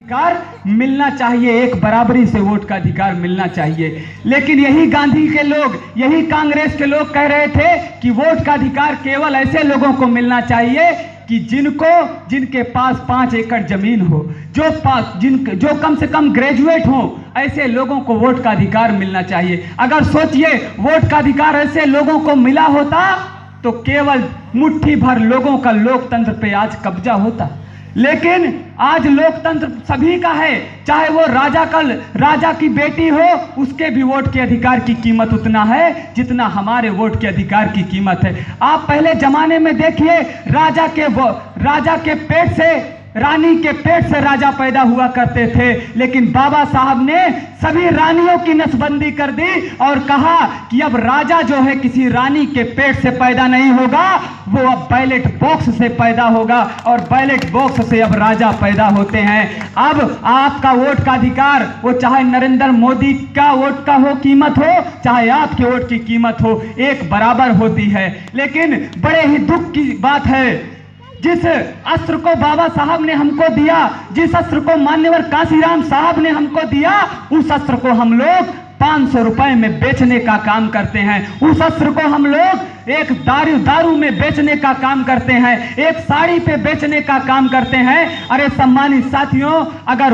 अधिकार मिलना चाहिए, एक बराबरी से वोट का अधिकार मिलना चाहिए। लेकिन यही गांधी के लोग, यही कांग्रेस के लोग कह रहे थे कि वोट का अधिकार केवल ऐसे लोगों को मिलना चाहिए कि जिनके पास 5 एकड़ जमीन हो, जो कम से कम ग्रेजुएट हो, ऐसे लोगों को वोट का अधिकार मिलना चाहिए। अगर सोचिए वोट का अधिकार ऐसे लोगों को मिला होता तो केवल मुट्ठी भर लोगों का लोकतंत्र पे आज कब्जा होता। लेकिन आज लोकतंत्र सभी का है, चाहे वो राजा की बेटी हो, उसके भी वोट के अधिकार की कीमत उतना है जितना हमारे वोट के अधिकार की कीमत है। आप पहले जमाने में देखिए, राजा के पेट से, रानी के पेट से राजा पैदा हुआ करते थे, लेकिन बाबा साहब ने सभी रानियों की नसबंदी कर दी और कहा कि अब राजा जो है किसी रानी के पेट से पैदा नहीं होगा, वो अब बैलेट बॉक्स से पैदा होगा और बैलेट बॉक्स से अब राजा पैदा होते हैं। अब आपका वोट का अधिकार, वो चाहे नरेंद्र मोदी का वोट का हो कीमत हो, चाहे आपके वोट की कीमत हो, एक बराबर होती है। लेकिन बड़े ही दुख की बात है, जिस अस्त्र को बाबा साहब ने हमको दिया, जिस अस्त्र को मान्यवर कांशीराम साहब ने हमको दिया, उस अस्त्र को हम लोग 500 रुपए में बेचने का काम करते हैं। उस अस्त्र को हम लोग एक दारू में बेचने का काम करते हैं, एक साड़ी पे बेचने का काम करते हैं। अरे सम्मानित साथियों, अगर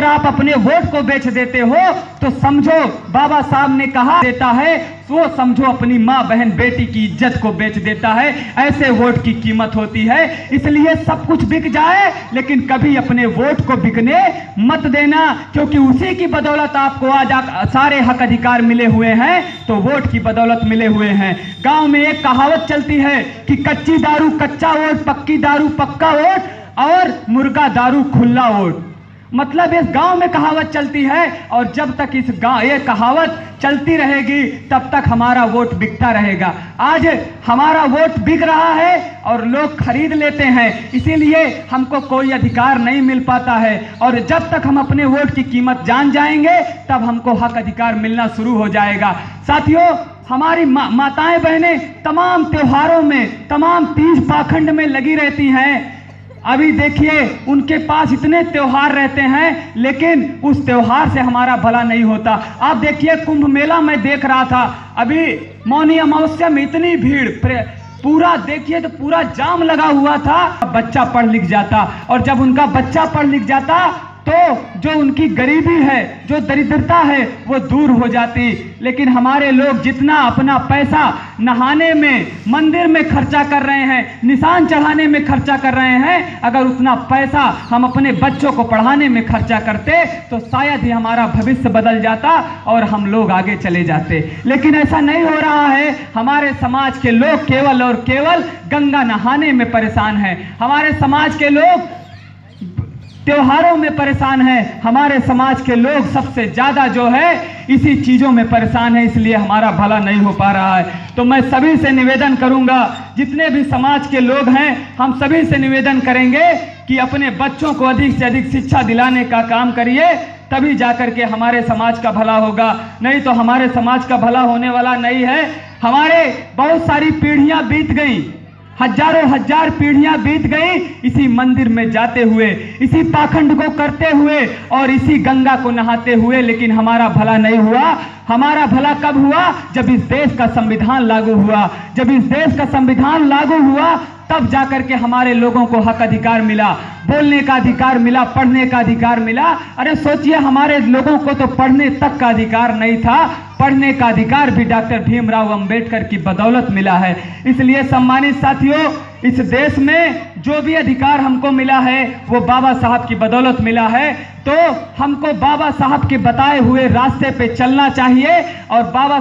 आप अपने वोट को बेच देते हो तो समझो बाबा साहब ने कहा देता है, वो समझो अपनी माँ बहन बेटी की इज्जत को बेच देता है। ऐसे वोट की कीमत होती है। इसलिए सब कुछ बिक जाए लेकिन कभी अपने वोट को बिकने मत देना, क्योंकि उसी की बदौलत आपको आज सारे हक अधिकार मिले हुए हैं, तो वोट की बदौलत मिले हुए हैं। गांव में एक कहावत चलती है कि कच्ची दारू कच्चा वोट, पक्की दारू पक्का वोट और मुर्गा दारू खुला वोट। मतलब इस गांव में कहावत चलती है और जब तक ये कहावत चलती रहेगी तब तक हमारा वोट बिकता रहेगा। आज हमारा वोट बिक रहा है और लोग खरीद लेते हैं, इसीलिए हमको कोई अधिकार नहीं मिल पाता है। और जब तक हम अपने वोट की कीमत जान जाएंगे तब हमको हक अधिकार मिलना शुरू हो जाएगा। साथियों, हमारी माताएं बहनें तमाम त्योहारों में, तमाम तीज पाखंड में लगी रहती हैं। अभी देखिए उनके पास इतने त्योहार रहते हैं लेकिन उस त्योहार से हमारा भला नहीं होता। आप देखिए कुंभ मेला में देख रहा था, अभी मौनी अमावस्या में इतनी भीड़, पूरा देखिए तो पूरा जाम लगा हुआ था। बच्चा पढ़ लिख जाता और जब उनका बच्चा पढ़ लिख जाता तो जो उनकी गरीबी है, जो दरिद्रता है, वो दूर हो जाती। लेकिन हमारे लोग जितना अपना पैसा नहाने में, मंदिर में खर्चा कर रहे हैं, निशान चढ़ाने में खर्चा कर रहे हैं, अगर उतना पैसा हम अपने बच्चों को पढ़ाने में खर्चा करते तो शायद ही हमारा भविष्य बदल जाता और हम लोग आगे चले जाते। लेकिन ऐसा नहीं हो रहा है। हमारे समाज के लोग केवल और केवल गंगा नहाने में परेशान हैं। हमारे समाज के लोग त्योहारों में परेशान हैं। हमारे समाज के लोग सबसे ज्यादा जो है इसी चीजों में परेशान है, इसलिए हमारा भला नहीं हो पा रहा है। तो मैं सभी से निवेदन करूंगा, जितने भी समाज के लोग हैं, हम सभी से निवेदन करेंगे कि अपने बच्चों को अधिक से अधिक शिक्षा दिलाने का काम करिए, तभी जाकर के हमारे समाज का भला होगा। नहीं तो हमारे समाज का भला होने वाला नहीं है। हमारे बहुत सारी पीढ़ियां बीत गई, हजारों हजार पीढ़ियां बीत गई इसी मंदिर में जाते हुए, इसी पाखंड को करते हुए और इसी गंगा को नहाते हुए, लेकिन हमारा भला नहीं हुआ। हमारा भला कब हुआ? जब इस देश का संविधान लागू हुआ। जब इस देश का संविधान लागू हुआ तब जाकर के हमारे लोगों को हक अधिकार मिला, बोलने का अधिकार मिला, पढ़ने का अधिकार मिला। अरे सोचिए, हमारे लोगों को तो पढ़ने तक का अधिकार नहीं था, पढ़ने का अधिकार भी डॉक्टर भीमराव अंबेडकर की बदौलत मिला है। इसलिए सम्मानित साथियों, इस देश में जो भी अधिकार हमको मिला है वो बाबा साहब की बदौलत मिला है। तो हमको बाबा साहब के बताए हुए रास्ते पे चलना चाहिए और बाबा